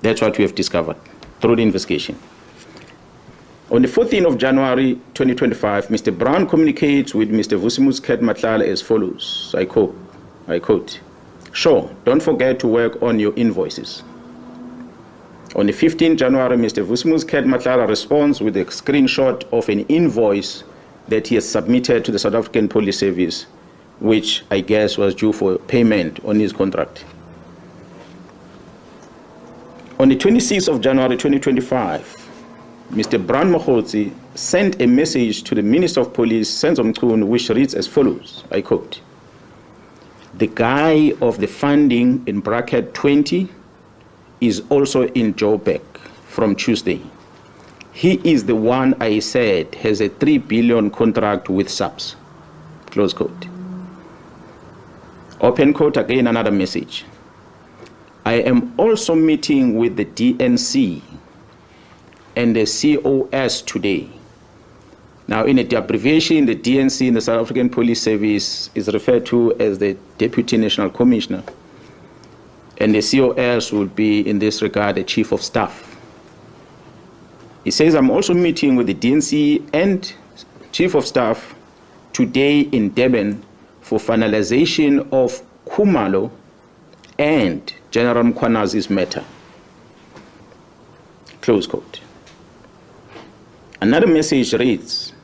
That's what we have discovered through the investigation. On the 14th of January 2025, Mr. Brown communicates with Mr. Vusimuzi Matlala as follows, I quote, "Sure, don't forget to work on your invoices." On the 15th January, Mr. Vusimuzi Matlala responds with a screenshot of an invoice that he has submitted to the South African Police Service, which I guess was due for payment on his contract. On the 26th of January 2025, Mr. Brown Mokhotsi sent a message to the Minister of Police, Senzo Mchunu, which reads as follows, I quote, "The guy of the funding in bracket 20 is also in Joburg from Tuesday. He is the one I said has a 3 billion contract with SAPS." Close quote. Open quote, again another message. "I am also meeting with the DNC and the COS today." Now, in the abbreviation, the DNC in the South African Police Service is referred to as the Deputy National Commissioner, and the COS would be, in this regard, the Chief of Staff. He says, "I'm also meeting with the DNC and Chief of Staff today in Durban for finalization of Khumalo and General Mkhwanazi's matter." Close quote. Another message reads,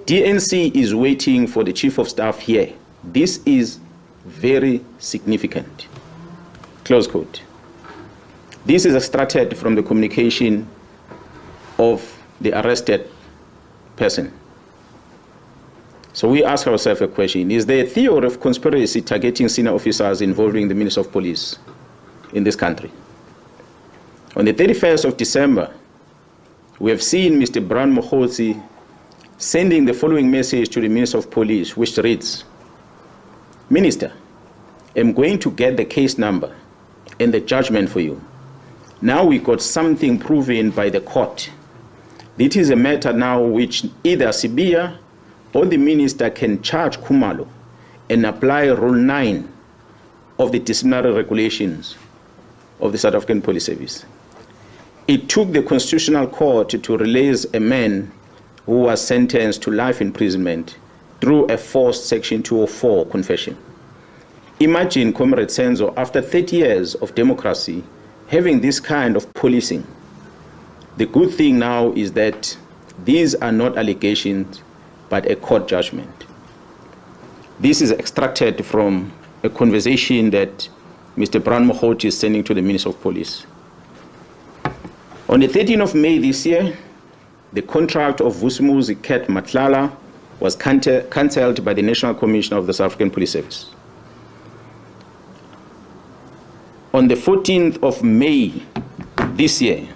"DNC is waiting for the Chief of Staff here. This is very significant." Close quote. This is extracted from the communication of the arrested person. So we ask ourselves a question: is there a theory of conspiracy targeting senior officers involving the Minister of Police in this country? On the 31st of December, we have seen Mr. Brown Mokhotsi sending the following message to the Minister of Police, which reads, "Minister, I'm going to get the case number and the judgment for you. Now we got something proven by the court. This is a matter now which either Sibia or the minister can charge Khumalo and apply Rule 9 of the disciplinary regulations of the South African Police Service. It took the Constitutional Court to release a man who was sentenced to life imprisonment through a forced Section 204 confession. Imagine, Comrade Senzo, after 30 years of democracy, having this kind of policing. The good thing now is that these are not allegations, but a court judgment." This is extracted from a conversation that Mr. Brown Mokhotsi is sending to the Minister of Police. On the 13th of May this year, the contract of Vusimuzi Matlala was cancelled by the National Commissioner of the South African Police Service. On the 14th of May this year,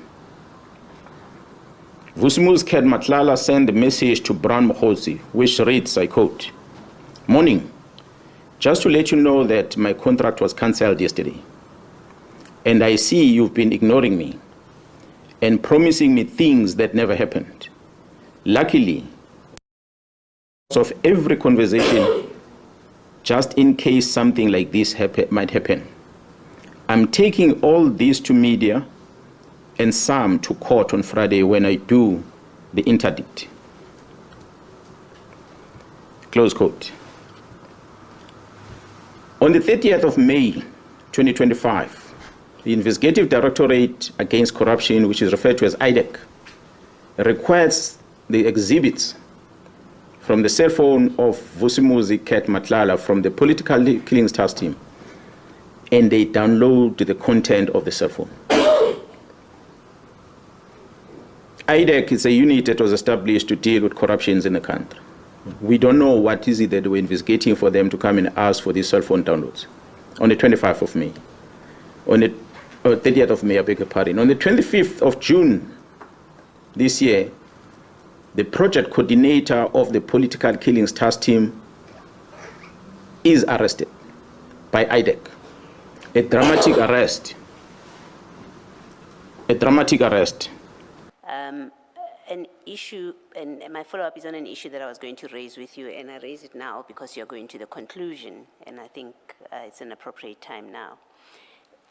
Vusimuzi Matlala sent a message to Brown Mokhotsi, which reads, I quote, "Morning. Just to let you know that my contract was cancelled yesterday, and I see you've been ignoring me and promising me things that never happened. Luckily, of every conversation, just in case something like this might happen, I'm taking all this to media and some to court on Friday when I do the interdict." Close quote. On the 30th of May 2025, the Investigative Directorate Against Corruption, which is referred to as IDAC, requests the exhibits from the cell phone of Vusimuzi Matlala from the Political Killings Task Team, and they download the content of the cell phone. IDAC is a unit that was established to deal with corruptions in the country. We don't know what is it that we're investigating for them to come and ask for these cell phone downloads. On the 25th of May, on the 30th of May, I beg your pardon. On the 25th of June this year, the project coordinator of the Political Killings Task Team is arrested by IDAC. A dramatic arrest. A dramatic arrest. An issue, and my follow-up is on an issue that I was going to raise with you, and I raise it now because you're going to the conclusion, and I think it's an appropriate time now.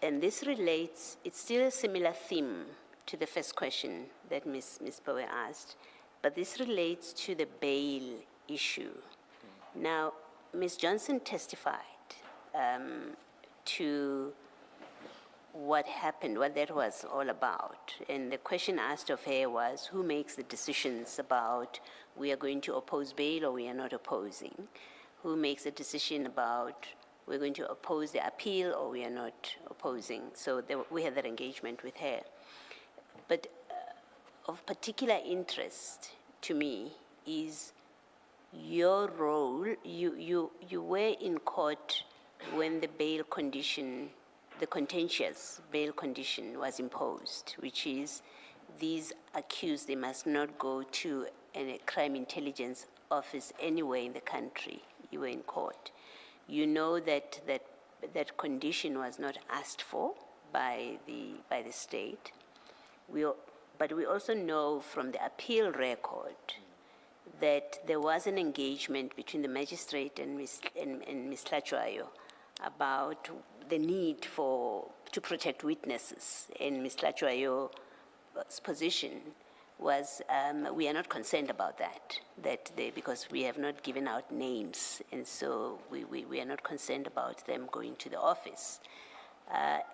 And this relates, it's still a similar theme to the first question that Ms. Powe asked, but this relates to the bail issue. Now, Ms. Johnson testified to what happened, what that was all about. And the question asked of her was, who makes the decisions about we are going to oppose bail or we are not opposing? Who makes a decision about we're going to oppose the appeal or we are not opposing? So we had that engagement with her. But of particular interest to me is your role. You were in court when the bail condition, the contentious bail condition was imposed, which is these accused, they must not go to a crime intelligence office anywhere in the country. You were in court. You know that that condition was not asked for by the state. But we also know from the appeal record that there was an engagement between the magistrate and Ms. Tlhatjwayo about the need to protect witnesses. And Ms. Tlhatjwayo's position was we are not concerned about that because we have not given out names, and so we are not concerned about them going to the office.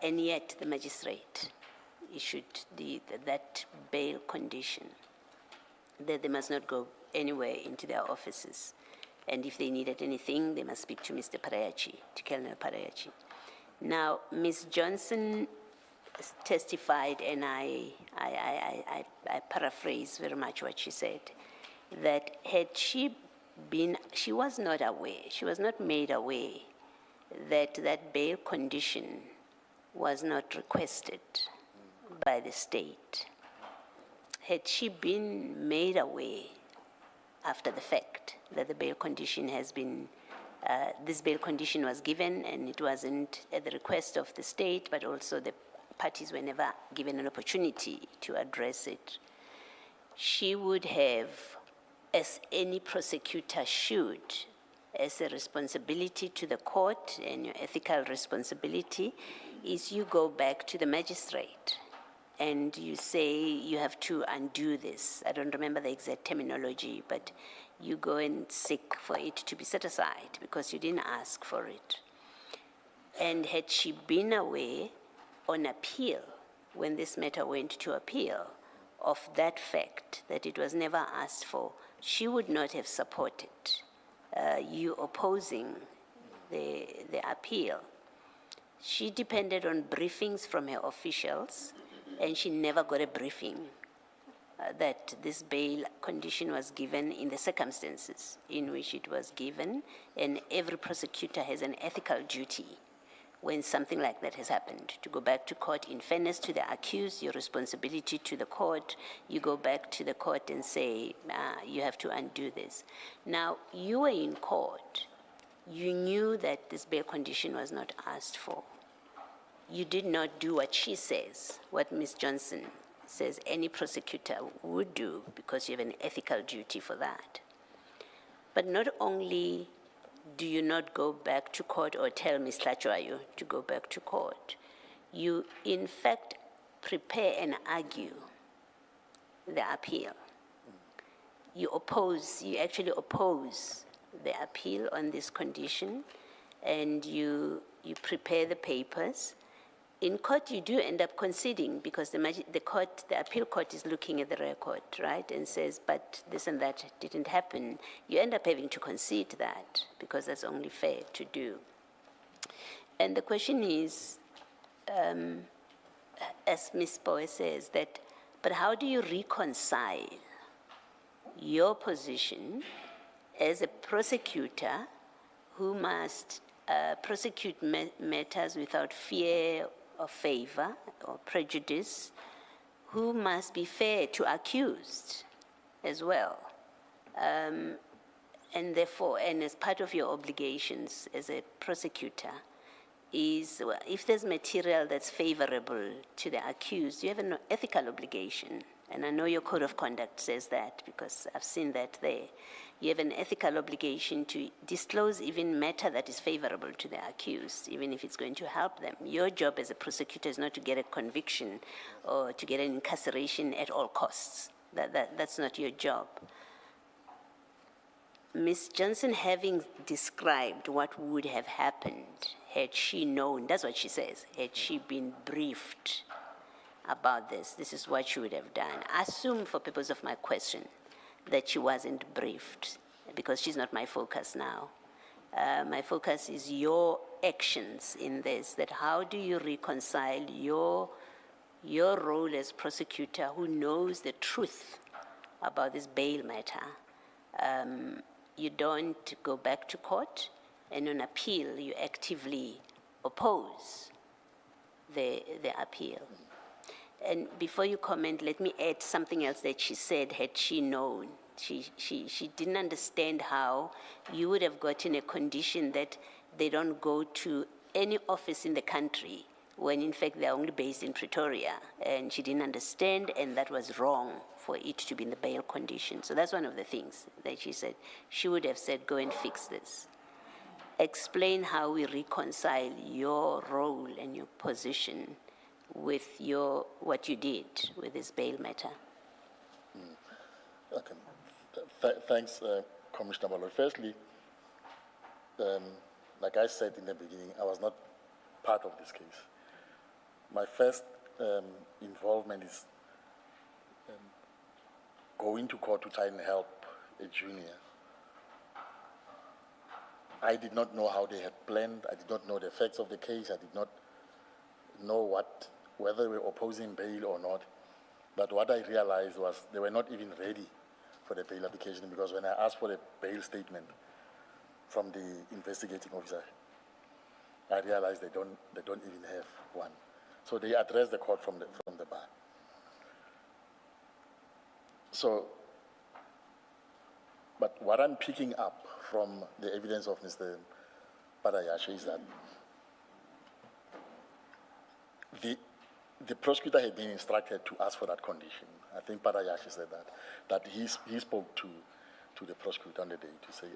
And yet the magistrate issued that bail condition that they must not go anywhere into their offices. And if they needed anything, they must speak to Mr. Parayachi, to Colonel Parayachi. Now, Ms. Johnson testified, and I paraphrase very much what she said, that had she been, she was not aware, she was not made aware that that bail condition was not requested by the state. Had she been made aware after the fact that the bail condition has been, this bail condition was given, and it wasn't at the request of the state, but also the parties were never given an opportunity to address it, she would have, as any prosecutor should, as a responsibility to the court, and your ethical responsibility is you go back to the magistrate and you say you have to undo this. I don't remember the exact terminology, but you go and seek for it to be set aside because you didn't ask for it. And had she been aware on appeal, when this matter went to appeal, of that fact that it was never asked for, she would not have supported you opposing the appeal. She depended on briefings from her officials, and she never got a briefing that this bail condition was given in the circumstances in which it was given, and every prosecutor has an ethical duty when something like that has happened, to go back to court. In fairness to the accused, your responsibility to the court, you go back to the court and say, you have to undo this. Now, you were in court. You knew that this bail condition was not asked for. You did not do what she says, what Ms. Johnson says any prosecutor would do, because you have an ethical duty for that. But not only do you not go back to court or tell Ms. Tlhatjwayo to go back to court, you in fact prepare and argue the appeal. You actually oppose the appeal on this condition, and you prepare the papers. In court, you do end up conceding because the appeal court is looking at the record, right, and says, but this and that didn't happen. You end up having to concede that because that's only fair to do. And the question is, as Ms. Powe says, but how do you reconcile your position as a prosecutor who must prosecute matters without fear or favor or prejudice, who must be fair to accused as well, and therefore, and as part of your obligations as a prosecutor is, well, if there's material that's favorable to the accused, you have an ethical obligation and I know your code of conduct says that because I've seen that there, you have an ethical obligation to disclose even matter that is favorable to the accused, even if it's going to help them. Your job as a prosecutor is not to get a conviction or to get an incarceration at all costs. That's not your job. Ms. Johnson, having described what would have happened had she known, that's what she says, had she been briefed about this is what she would have done. Assume for purpose of my question that she wasn't briefed, because she's not my focus now. My focus is your actions in this, that how do you reconcile your role as prosecutor who knows the truth about this bail matter. You don't go back to court, and on appeal, you actively oppose the appeal. And before you comment, let me add something else that she said, had she known. She didn't understand how you would have gotten a condition that they don't go to any office in the country when in fact they're only based in Pretoria. And she didn't understand, and that was wrong for it to be in the bail condition. So that's one of the things that she said. She would have said, go and fix this. Explain how we reconcile your role and your position with what you did with this bail matter. Okay. Thanks, Commissioner Baloyi. Firstly, like I said in the beginning, I was not part of this case. My first involvement is going to court to try and help a junior. I did not know how they had planned. I did not know the facts of the case. I did not know whether they were opposing bail or not. But what I realized was they were not even ready for the bail application, because when I asked for a bail statement from the investigating officer, I realized they don't even have one. So they addressed the court from the bar. So, but what I'm picking up from the evidence of Mr. Padayashi is that the prosecutor had been instructed to ask for that condition. I think Padayashi said that he spoke to the prosecutor on the day to say,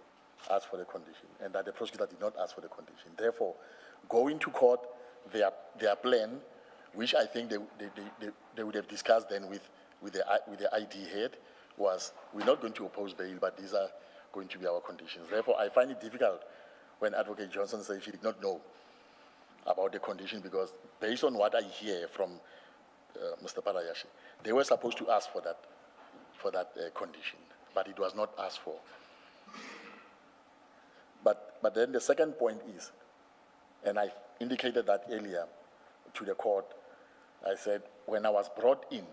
ask for the condition, and that the prosecutor did not ask for the condition. Therefore, going to court, their plan, which I think they would have discussed then with the ID head, was, we're not going to oppose bail, but these are going to be our conditions. Therefore, I find it difficult when Advocate Johnson says she did not know about the condition, because based on what I hear from Mr. Padayashi, they were supposed to ask for that condition, but it was not asked for. But then the second point is, and I indicated that earlier to the court, I said, when I was brought in,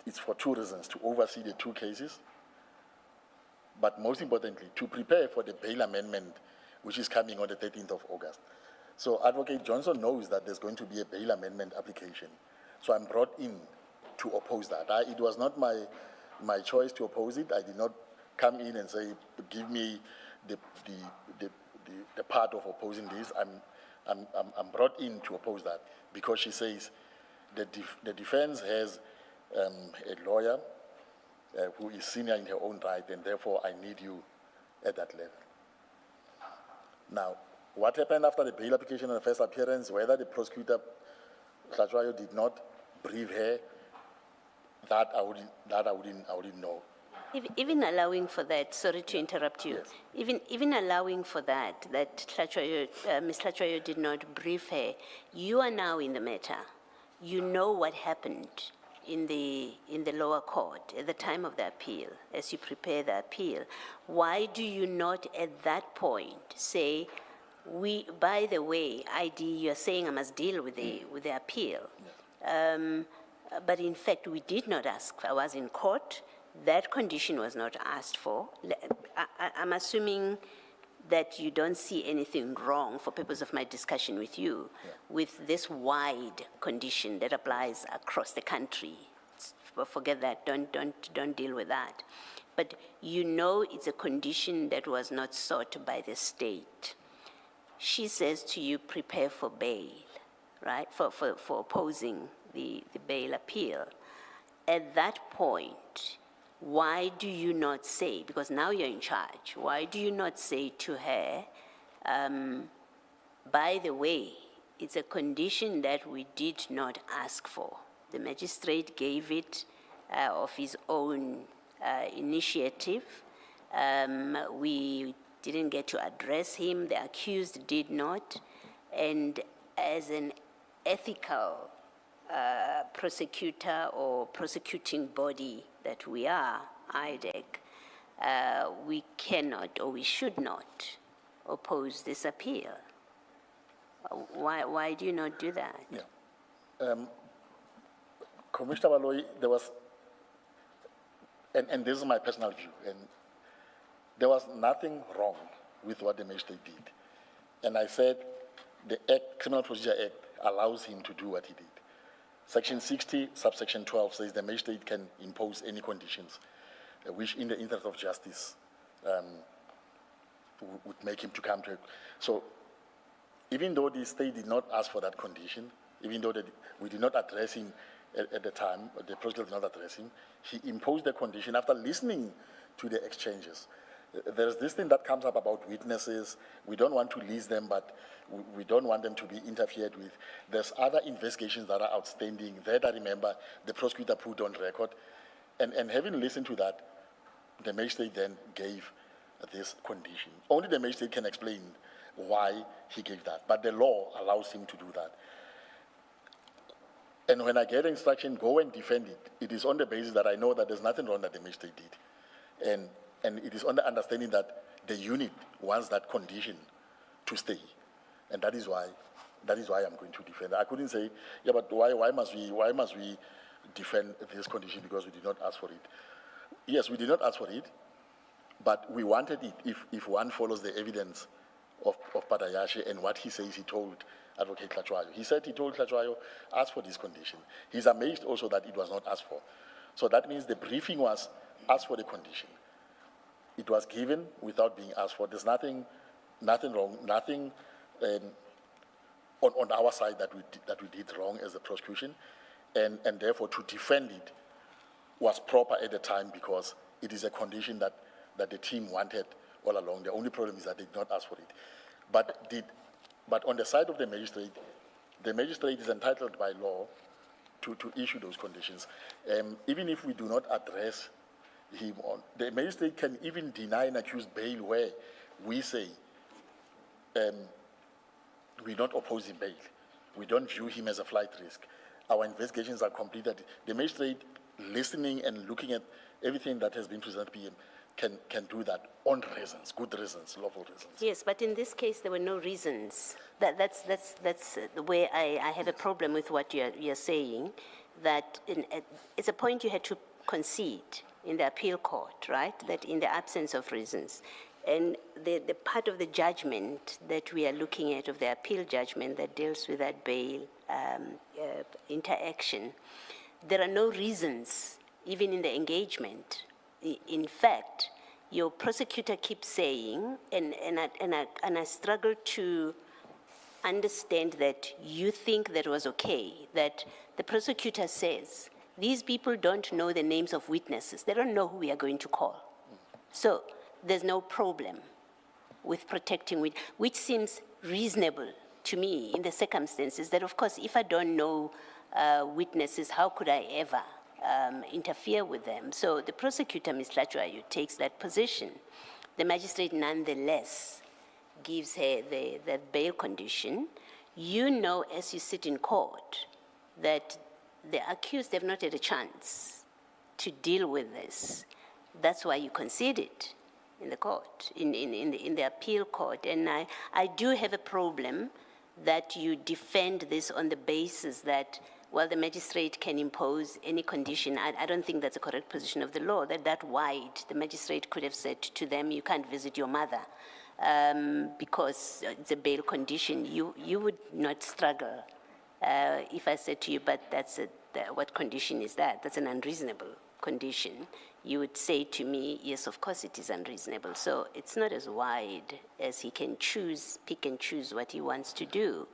it's for two reasons: to oversee the two cases, but most importantly, to prepare for the bail amendment, which is coming on the 13th of August. So Advocate Johnson knows that there's going to be a bail amendment application. So I'm brought in to oppose that. It was not my choice to oppose it. I did not come in and say, give me the part of opposing this. I'm brought in to oppose that because she says the defense has a lawyer who is senior in her own right, and therefore I need you at that level. Now, what happened after the bail application and the first appearance, whether the prosecutor, Tlhatshwayo, did not brief her, that I wouldn't know. Even allowing for that, sorry to interrupt you, yes. Even allowing for that Ms. Tlhatshwayo did not brief her, you are now in the matter. You know what happened in the lower court at the time of the appeal, as you prepare the appeal. Why do you not at that point say, by the way, ID, you're saying I must deal with the appeal. Yes. But in fact, we did not ask. I was in court. That condition was not asked for. I'm assuming that you don't see anything wrong, for purpose of my discussion with you, with this wide condition that applies across the country. Forget that. Don't deal with that. But you know it's a condition that was not sought by the state. She says to you, prepare for bail, right, for opposing the bail appeal. at that point, why do you not say, because now you're in charge, why do you not say to her, by the way, it's a condition that we did not ask for. The magistrate gave it of his own initiative. We didn't get to address him, the accused did not, and as an ethical prosecutor or prosecuting body that we are, IDAC, we cannot or we should not oppose this appeal. Why do you not do that? Yeah. Commissioner Baloyi, there was, and this is my personal view, and there was nothing wrong with what the magistrate did. And I said the Criminal Procedure Act allows him to do what he did. Section 60, subsection 12 says the magistrate can impose any conditions which in the interest of justice would make him to come to it. So even though the state did not ask for that condition, even though we did not address him at the time, the prosecutor did not address him, he imposed the condition after listening to the exchanges. There's this thing that comes up about witnesses. We don't want to lease them, but we don't want them to be interfered with. There's other investigations that are outstanding that I remember the prosecutor put on record. And having listened to that, the magistrate then gave this condition. Only the magistrate can explain why he gave that, but the law allows him to do that. And when I get instruction, go and defend it, it is on the basis that I know that there's nothing wrong that the magistrate did. And it is on the understanding that the unit wants that condition to stay. And that is why I'm going to defend it. I couldn't say, yeah, but why must we defend this condition because we did not ask for it? Yes, we did not ask for it, but we wanted it if one follows the evidence of Padayashi and what he says he told Advocate Tlhatshwayo. He said he told Tlhatshwayo, ask for this condition. He's amazed also that it was not asked for. So that means the briefing was asked for the condition. It was given without being asked for. There's nothing wrong, nothing on our side that we did wrong as the prosecution, and therefore to defend it was proper at the time because it is a condition that the team wanted all along. The only problem is that they did not ask for it. But on the side of the magistrate is entitled by law to issue those conditions. Even if we do not address him on, the magistrate can even deny an accused bail where we say we don't oppose him bail. We don't view him as a flight risk. Our investigations are completed. The magistrate, listening and looking at everything that has been presented to him, can do that on reasons, good reasons, lawful reasons. Yes, but in this case, there were no reasons. That's where I have a problem with what you're saying, that it's a point you had to concede in the appeal court, right? That in the absence of reasons. And the part of the judgment that we are looking at, of the appeal judgment that deals with that bail interaction, there are no reasons, even in the engagement. In fact, your prosecutor keeps saying, and I struggle to understand that you think that was okay, that the prosecutor says, these people don't know the names of witnesses. They don't know who we are going to call. So there's no problem with protecting, which seems reasonable to me in the circumstances that, of course, if I don't know witnesses, how could I ever interfere with them? So the prosecutor, Ms. Tlhatshwayo, takes that position. The magistrate nonetheless gives her the bail condition. You know, as you sit in court, that the accused have not had a chance to deal with this. That's why you conceded in the court, in the appeal court. And I do have a problem that you defend this on the basis that, well, the magistrate can impose any condition. I don't think that's a correct position of the law, that wide. The magistrate could have said to them, you can't visit your mother because it's a bail condition. You would not struggle if I said to you, but what condition is that? That's an unreasonable condition. You would say to me, yes, of course it is unreasonable. So it's not as wide as he can pick and choose what he wants to do.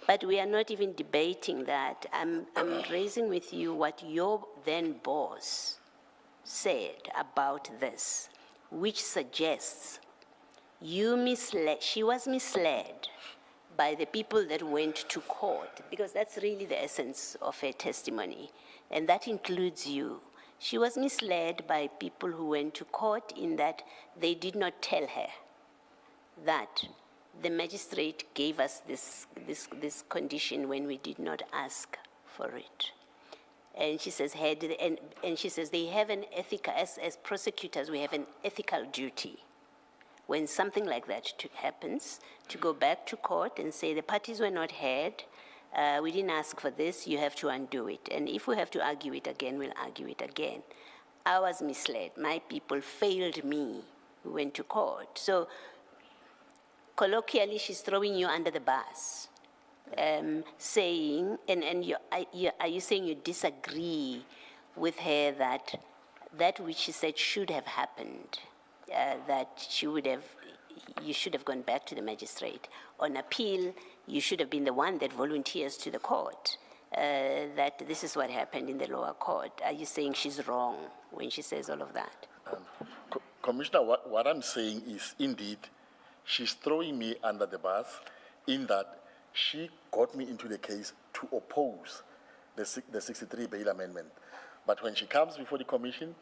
But we are not even debating that. I'm raising with you what your then boss said about this, which suggests she was misled by the people that went to court, because that's really the essence of her testimony, and that includes you. She was misled by people who went to court in that they did not tell her that the magistrate gave us this condition when we did not ask for it. And she says, and she says they have an ethical, as prosecutors, we have an ethical duty when something like that happens, to go back to court and say the parties were not heard, we didn't ask for this, you have to undo it. And if we have to argue it again, we'll argue it again. I was misled. My people failed me who went to court. So colloquially, she's throwing you under the bus, saying, are you saying you disagree with her that which she said should have happened, that you should have gone back to the magistrate. On appeal, you should have been the one that volunteers to the court, that this is what happened in the lower court. Are you saying she's wrong when she says all of that? Commissioner, what I'm saying is, indeed, she's throwing me under the bus in that she got me into the case to oppose the 63 bail amendment. But when she comes before the commission,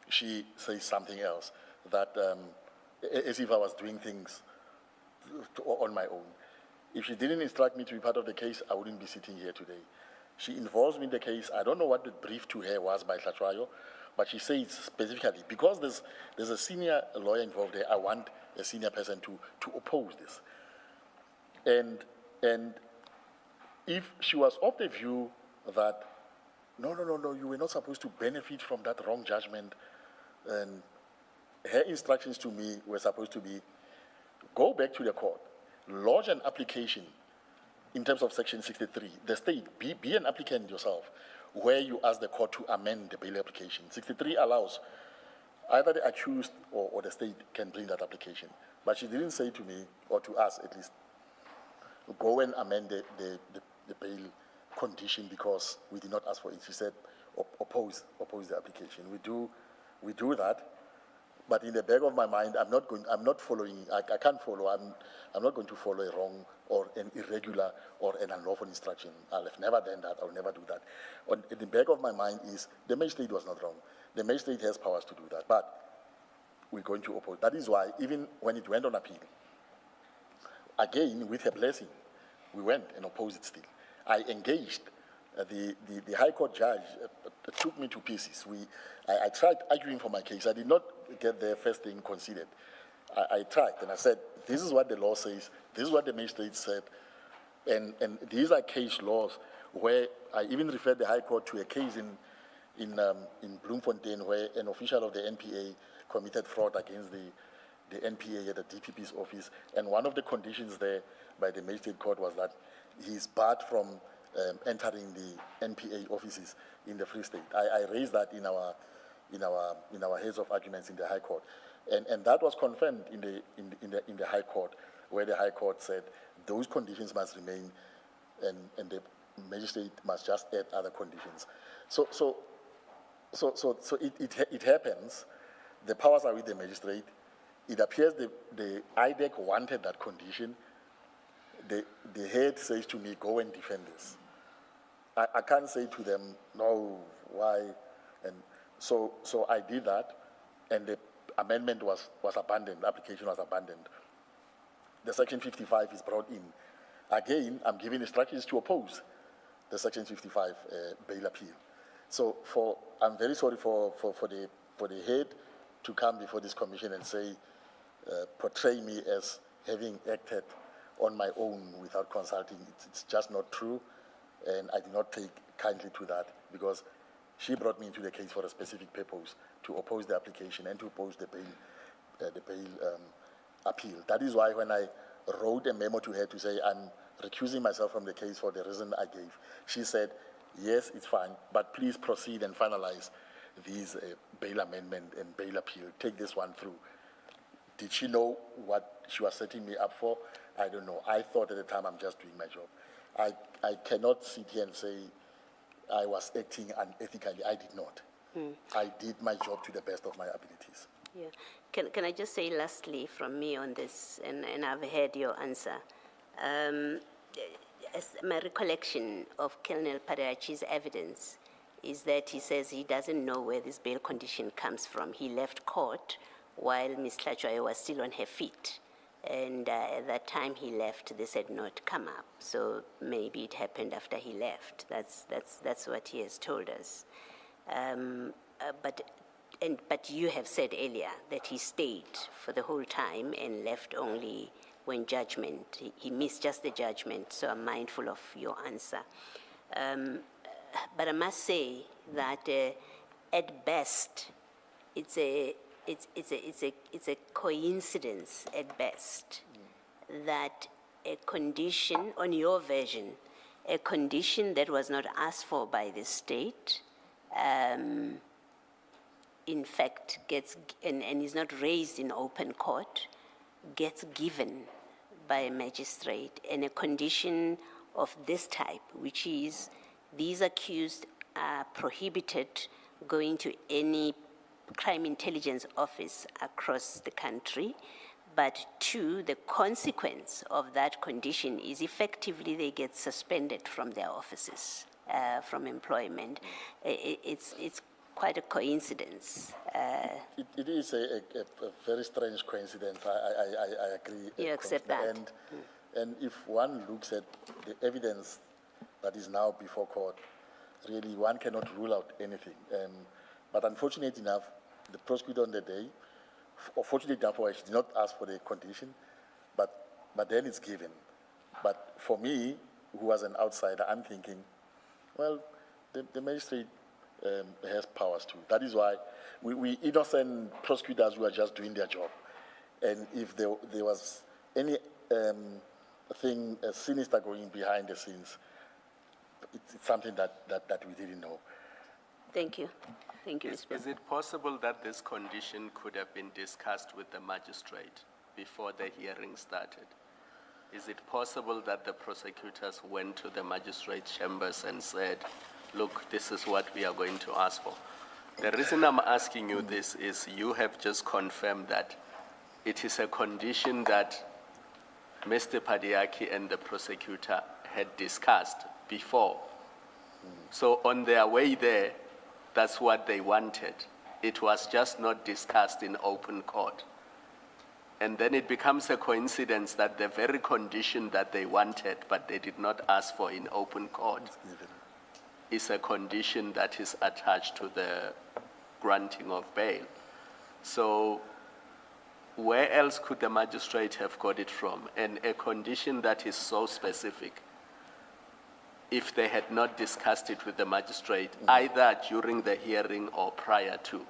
she says something else, that as if I was doing things on my own. If she didn't instruct me to be part of the case, I wouldn't be sitting here today. She involves me in the case. I don't know what the brief to her was by Tlatrayo, but she says specifically, because there's a senior lawyer involved there, I want a senior person to oppose this. And if she was of the view that, no, you were not supposed to benefit from that wrong judgment, and her instructions to me were supposed to be, go back to the court, lodge an application in terms of Section 63. The state, be an applicant yourself, where you ask the court to amend the bail application. 63 allows either the accused or the state can bring that application. But she didn't say to me, or to us at least, go and amend the bail condition because we did not ask for it. She said, oppose the application. We do that. But in the back of my mind, I'm not following, I can't follow, I'm not going to follow a wrong or an irregular or an unlawful instruction. I've never done that, I'll never do that. In the back of my mind is, the magistrate was not wrong. The magistrate has powers to do that, but we're going to oppose. That is why, even when it went on appeal, again, with her blessing, we went and opposed it still. I engaged the High Court judge, took me to pieces. I tried arguing for my case. I did not get the first thing considered. I tried, and I said, this is what the law says, this is what the magistrate said, and these are case laws where I even referred the High Court to a case in Bloemfontein where an official of the NPA committed fraud against the NPA at the DPP's office, and one of the conditions there by the magistrate court was that he's barred from entering the NPA offices in the Free State. I raised that in our heads of arguments in the High Court, and that was confirmed in the High Court, where the High Court said those conditions must remain, and the magistrate must just add other conditions. So it happens. The powers are with the magistrate. It appears the IDAC wanted that condition. The head says to me, go and defend this. I can't say to them, no, why? And so I did that, and the amendment was abandoned, the application was abandoned. The Section 55 is brought in. Again, I'm giving instructions to oppose the Section 55 bail appeal. So I'm very sorry for the head to come before this commission and say, portray me as having acted on my own without consulting. It's just not true, and I do not take kindly to that, because she brought me into the case for a specific purpose, to oppose the application and to oppose the bail appeal. That is why when I wrote a memo to her to say I'm recusing myself from the case for the reason I gave, she said, yes, it's fine, but please proceed and finalize these bail amendment and bail appeal. Take this one through. Did she know what she was setting me up for? I don't know. I thought at the time I'm just doing my job. I cannot sit here and say I was acting unethically. I did not. I did my job to the best of my abilities. Yeah. Can I just say lastly from me on this, and I've heard your answer. As my recollection of Colonel Padachi's evidence is that he says he doesn't know where this bail condition comes from. He left court while Ms. Tlachwayo was still on her feet. And at that time he left, they said not come up. So maybe it happened after he left. That's what he has told us. But you have said earlier that he stayed for the whole time and left only when judgment, he missed just the judgment, so I'm mindful of your answer. But I must say that at best, it's a coincidence at best that a condition, on your version, a condition that was not asked for by the state, in fact, gets, and is not raised in open court, gets given by a magistrate, and a condition of this type, which is these accused are prohibited going to any crime intelligence office across the country, but two, the consequence of that condition is effectively they get suspended from their offices, from employment. It's quite a coincidence. It is a very strange coincidence. I agree. You accept that? And if one looks at the evidence that is now before court, really one cannot rule out anything. But unfortunately enough, the prosecutor on the day, or fortunately enough, she did not ask for the condition, but then it's given. But for me, who was an outsider, I'm thinking, well, the magistrate has powers too. That is why we innocent prosecutors who are just doing their job. And if there was any thing sinister going behind the scenes, it's something that we didn't know. Thank you. Thank you, Mr. Is it possible that this condition could have been discussed with the magistrate before the hearing started? Is it possible that the prosecutors went to the magistrate chambers and said, look, this is what we are going to ask for? The reason I'm asking you this is you have just confirmed that it is a condition that Mr. Padiaki and the prosecutor had discussed before. So on their way there, that's what they wanted. It was just not discussed in open court. And then it becomes a coincidence that the very condition that they wanted, but they did not ask for in open court, is a condition that is attached to the granting of bail. So where else could the magistrate have got it from? And a condition that is so specific, if they had not discussed it with the magistrate, either during the hearing or prior to?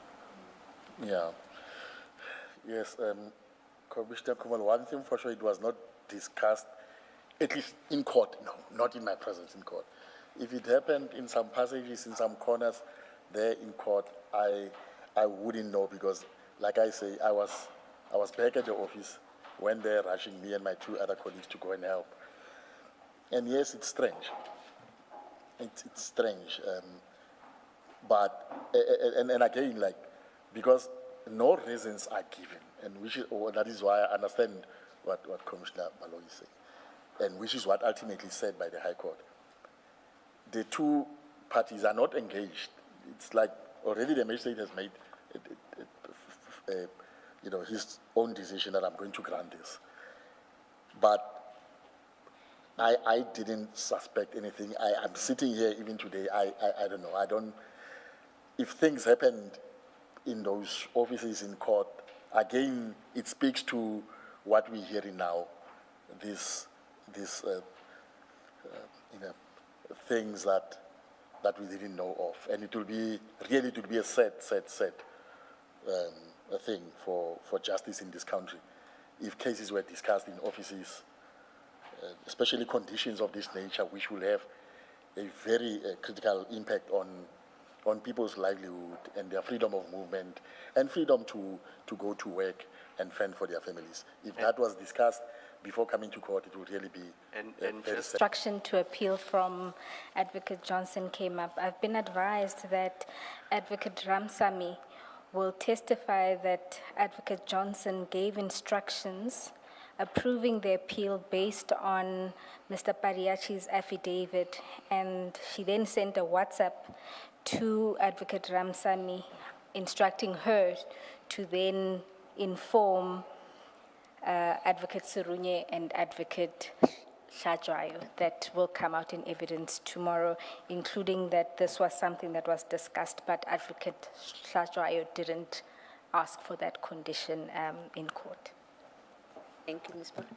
Yeah. Yes, Commissioner Kumal, one thing for sure, it was not discussed, at least in court, no, not in my presence in court. If it happened in some passages, in some corners there in court, I wouldn't know, because, like I say, I was back at the office when they're rushing me and my two other colleagues to go and help. And yes, it's strange. It's strange. But, and again, like, because no reasons are given, and that is why I understand what Commissioner Malo is saying, and which is what ultimately said by the High Court. The two parties are not engaged. It's like already the magistrate has made his own decision that I'm going to grant this. But I didn't suspect anything. I'm sitting here even today. I don't know. If things happened in those offices in court, again, it speaks to what we're hearing now. Things that we didn't know of, and it will be a sad thing for justice in this country if cases were discussed in offices, especially conditions of this nature, which will have a very critical impact on people's livelihood and their freedom of movement and freedom to go to work and fend for their families. If that was discussed before coming to court, it would really be And very just- Instruction to appeal from Advocate Johnson came up. I've been advised that Advocate Ramsamy will testify that Advocate Johnson gave instructions approving the appeal based on Mr. Pariachi's affidavit, and she then sent a WhatsApp to Advocate Ramsamy instructing her to then inform Advocate Serunye and Advocate Shajwayo that will come out in evidence tomorrow, including that this was something that was discussed, but Advocate Shajwayo didn't ask for that condition in court. Thank you, Ms. Bond.